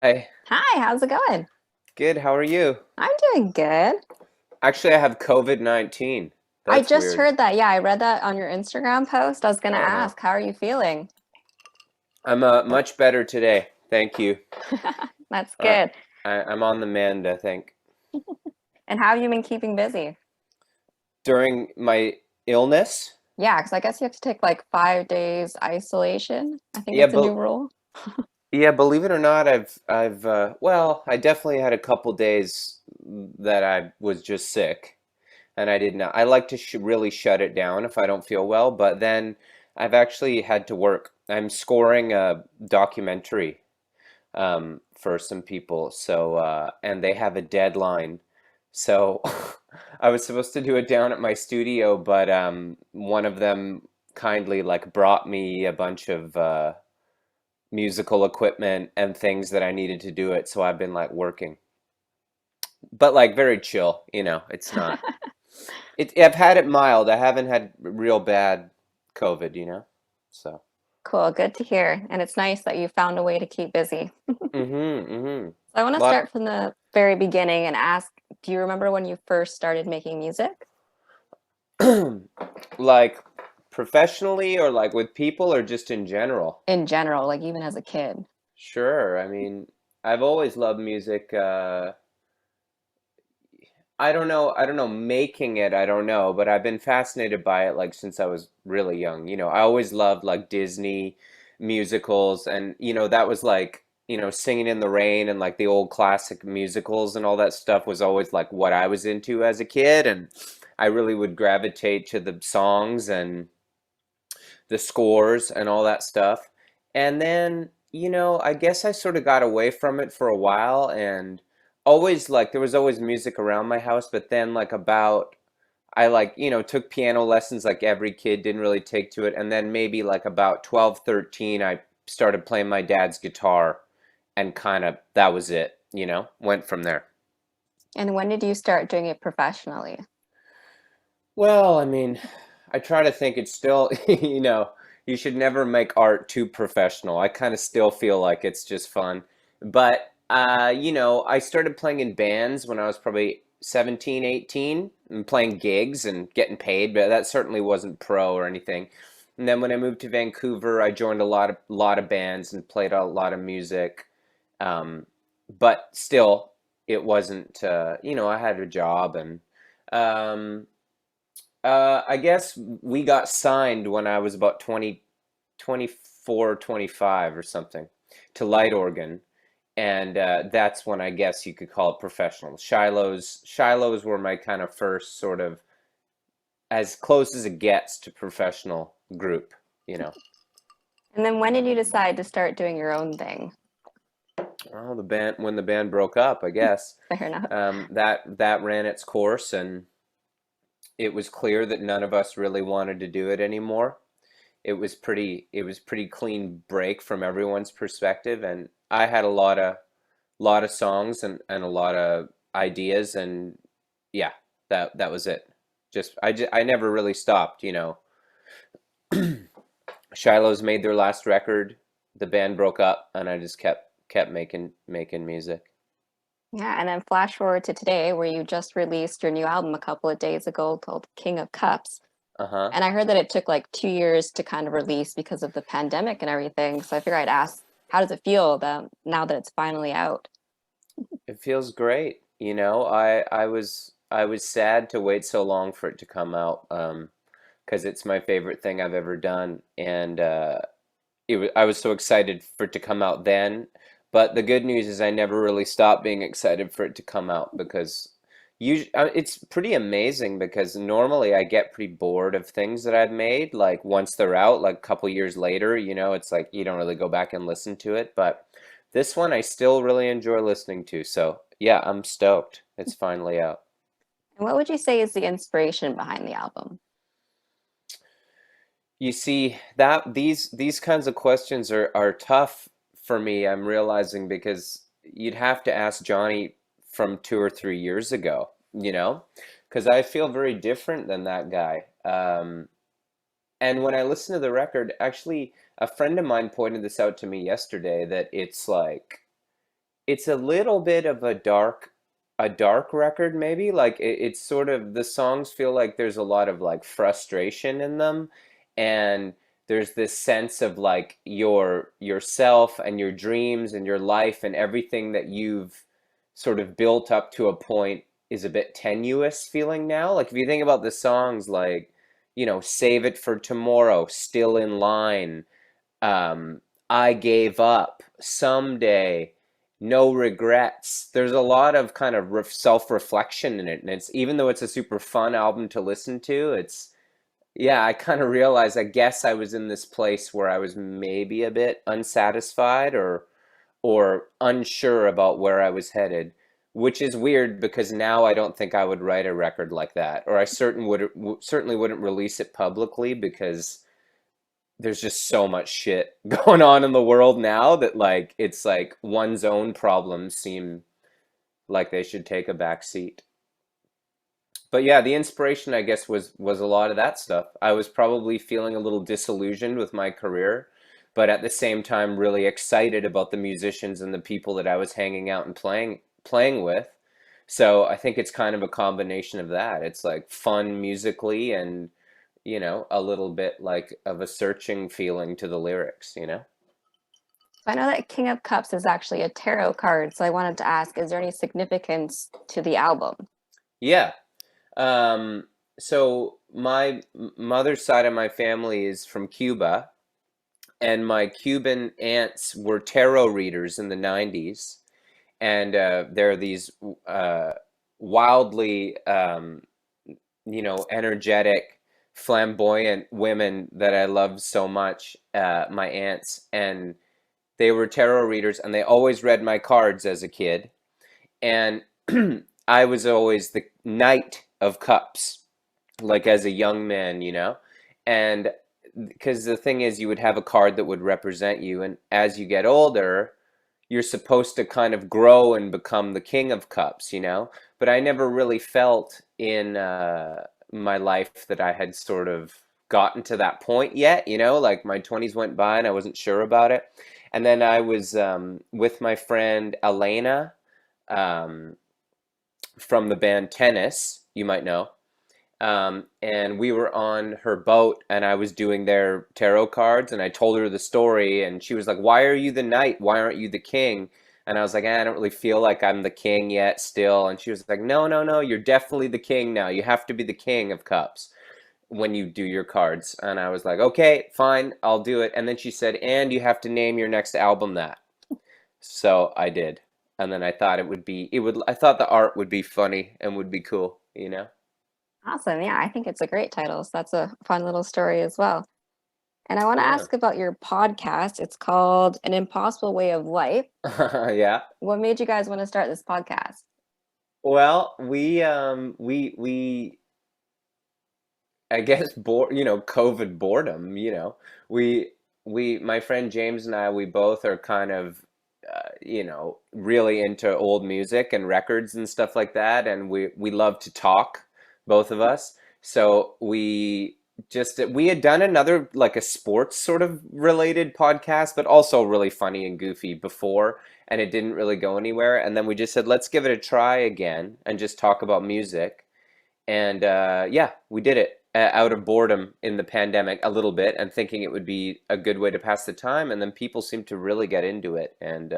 Hi, Hi, how's it going? good. How are you? I'm doing good. Actually, I have COVID-19. I That's just weird. heard that. Yeah, I read that on your Instagram post. I was gonna Uh-huh. ask, how are you feeling? I'm much better today. Thank you. That's Uh, good. I'm on the mend, I think. And how have you been keeping busy? During my illness, Yeah, because I guess you have to take like 5 days isolation. I think yeah, it's a new but rule. yeah, believe it or not, well, I definitely had a couple days that I was just sick, and I did not. I like to really shut it down if I don't feel well, but then I've actually had to work. I'm scoring a documentary for some people. And they have a deadline. So I was supposed to do it down at my studio, but one of them kindly like brought me a bunch of musical equipment and things that I needed to do it. So I've been like working, but like very chill, it's not, I've had it mild. I haven't had real bad COVID. So, Cool, good to hear. And it's nice that you found a way to keep busy. mm-hmm. So I want to Lot start from the very beginning and ask, do you remember when you first started making music? like professionally or like with people or just in general? In general, like even as a kid. Sure. I mean, I've always loved music. I don't know, making it, I don't know, but I've been fascinated by it like since I was really young. I always loved like Disney musicals and that was like, Singing in the Rain and like the old classic musicals and all that stuff was always like what I was into as a kid, and I really would gravitate to the songs and the scores and all that stuff. And then, I guess I sort of got away from it for a while, and always like there was always music around my house, but then like about I like, took piano lessons like every kid, didn't really take to it. And then maybe like about 12, 13, I started playing my dad's guitar, and kind of that was it, went from there. And when did you start doing it professionally? Well, I mean, I try to think it's still, you should never make art too professional. I kind of still feel like it's just fun. But, I started playing in bands when I was probably 17, 18, and playing gigs and getting paid, but that certainly wasn't pro or anything. And then when I moved to Vancouver, I joined a lot of bands and played a lot of music. Um, but still, it wasn't, I had a job, and um, I guess we got signed when I was about 20, 24, 25 or something to Light Organ. And that's when I guess you could call it professional. Shiloh's were my kind of first sort of as close as it gets to professional group, you know. And then when did you decide to start doing your own thing? Oh, when the band broke up, I guess. Fair enough. That ran its course, and it was clear that none of us really wanted to do it anymore. It was pretty clean break from everyone's perspective, and I had a lot of songs and a lot of ideas, and yeah, that was it. I never really stopped. Shiloh's made their last record, the band broke up, and I just kept making music. Yeah, and then flash forward to today, where you just released your new album a couple of days ago called King of Cups. Uh-huh. And I heard that it took like 2 years to kind of release because of the pandemic and everything. So I figured I'd ask, how does it feel that now that it's finally out? It feels great. I was sad to wait so long for it to come out, because it's my favorite thing I've ever done, and I was so excited for it to come out then. But the good news is I never really stopped being excited for it to come out, because it's pretty amazing because normally I get pretty bored of things that I've made. Like once they're out, like a couple years later, it's like you don't really go back and listen to it. But this one I still really enjoy listening to. So yeah, I'm stoked. It's finally out. And what would you say is the inspiration behind the album? You see that these kinds of questions are tough for me, I'm realizing, because you'd have to ask Johnny from 2 or 3 years ago, because I feel very different than that guy. And when I listen to the record, actually, a friend of mine pointed this out to me yesterday, that it's like it's a little bit of a dark record maybe. Like it's sort of the songs feel like there's a lot of like frustration in them, and there's this sense of like yourself and your dreams and your life and everything that you've sort of built up to a point is a bit tenuous feeling now. Like if you think about the songs like, Save It for Tomorrow, Still in Line, um, I Gave Up, Someday, No Regrets. There's a lot of kind of self-reflection in it, and it's even though it's a super fun album to listen to, it's yeah, I kind of realized I guess I was in this place where I was maybe a bit unsatisfied or unsure about where I was headed, which is weird because now I don't think I would write a record like that, or I certainly wouldn't release it publicly because there's just so much shit going on in the world now that like it's like one's own problems seem like they should take a back seat. But yeah, the inspiration I guess was a lot of that stuff. I was probably feeling a little disillusioned with my career, but at the same time really excited about the musicians and the people that I was hanging out and playing with. So I think it's kind of a combination of that. It's like fun musically and a little bit like of a searching feeling to the lyrics. I know that King of Cups is actually a tarot card, so I wanted to ask, is there any significance to the album? Yeah. So my mother's side of my family is from Cuba, and my Cuban aunts were tarot readers in the 90s. And there are these uh, wildly, energetic, flamboyant women that I loved so much, my aunts. And they were tarot readers, and they always read my cards as a kid. And I was always the Knight of Cups, like as a young man. And because the thing is, you would have a card that would represent you, and as you get older, you're supposed to kind of grow and become the King of Cups. But I never really felt in my life that I had sort of gotten to that point yet. Like my 20s went by and I wasn't sure about it. And then I was with my friend Elena, um, from the band Tennis, you might know. And we were on her boat, and I was doing their tarot cards, and I told her the story, and she was like, "Why are you the knight? Why aren't you the king?" And I was like, "I don't really feel like I'm the king yet still." And she was like, "No, no, no, you're definitely the king now. You have to be the King of Cups when you do your cards." And I was like, "Okay, fine, I'll do it." And then she said, "And you have to name your next album that." So I did. And then I thought I thought the art would be funny and would be cool. Awesome. Yeah, I think it's a great title. So that's a fun little story as well. And I want to Yeah. ask about your podcast. It's called An Impossible Way of Life. Yeah. What made you guys want to start this podcast? Well, we I guess COVID boredom. We my friend James and I, we both are kind of really into old music and records and stuff like that, and we love to talk, both of us. So we had done another like a sports sort of related podcast, but also really funny and goofy before, and it didn't really go anywhere. And then we just said, let's give it a try again and just talk about music. And yeah, we did it out of boredom in the pandemic a little bit and thinking it would be a good way to pass the time. And then people seemed to really get into it. And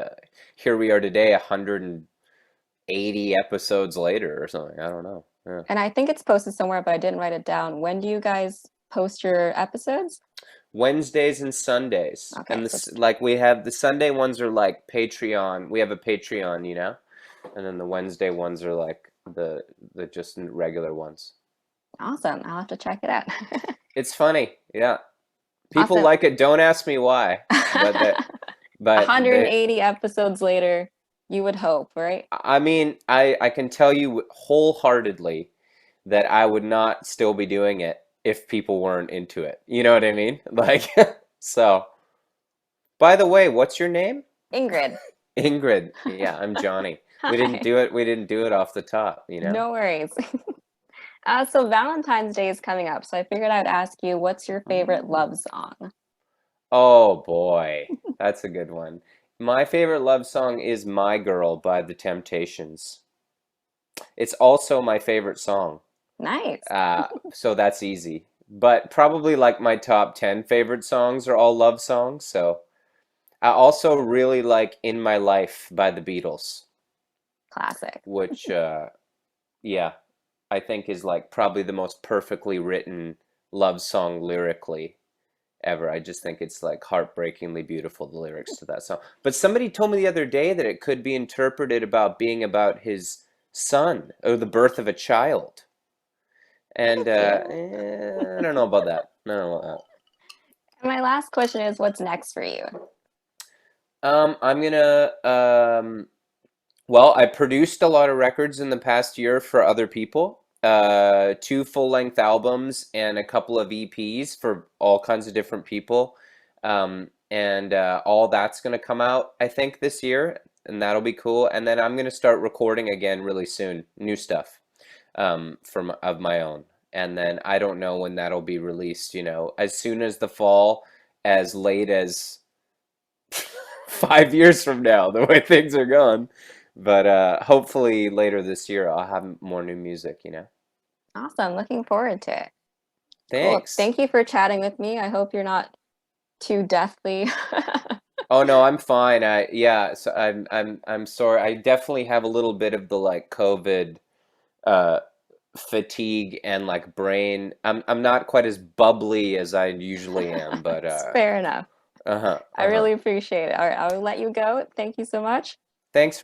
here we are today, 180 episodes later or something. I don't know. Yeah. And I think it's posted somewhere, but I didn't write it down. When do you guys post your episodes? Wednesdays and Sundays. Okay, And so this, like we have the Sunday ones are like Patreon. We have a Patreon. And then the Wednesday ones are like the just regular ones. awesome. I'll have to check it out. It's funny. Yeah. People awesome. like it. Don't ask me why, but that, but they, 180 episodes later, you would hope, right? I mean, I can tell you wholeheartedly that I would not still be doing it if people weren't into it. You know what I mean? Like, so, by the way, what's your name? Ingrid. Ingrid. Yeah, I'm Johnny. We didn't Hi. do it. We didn't do it off the top. No worries. So Valentine's Day is coming up, so I figured I'd ask you, what's your favorite Mm. love song? Oh boy, that's a good one. My favorite love song is My Girl by The Temptations. It's also my favorite song. Nice. So that's easy. But probably like my top 10 favorite songs are all love songs. So I also really like In My Life by the Beatles, Classic. which, yeah, I think is like probably the most perfectly written love song lyrically ever. I just think it's like heartbreakingly beautiful, the lyrics to that song. But somebody told me the other day that it could be interpreted about being about his son or the birth of a child. And Thank you. I don't know about that. I don't know about And my last question is, what's next for you? that. I'm gonna well, I produced a lot of records in the past year for other people. Two full-length albums and a couple of EPs for all kinds of different people. And all that's going to come out, I think, this year, and that'll be cool. And then I'm going to start recording again really soon, new stuff from of my own. And then I don't know when that'll be released, as soon as the fall, as late as 5 years from now, the way things are going. But hopefully later this year, I'll have more new music. Awesome. Looking forward to it. Cool. Thanks. Thank you for chatting with me. I hope you're not too deathly. Oh no, I'm fine. Yeah, so I'm sorry. I definitely have a little bit of the like COVID uh fatigue and like brain. I'm not quite as bubbly as I usually am, but It's fair enough. uh-huh, I uh-huh. really appreciate it. All right, I will let you go. Thank you so much. Thanks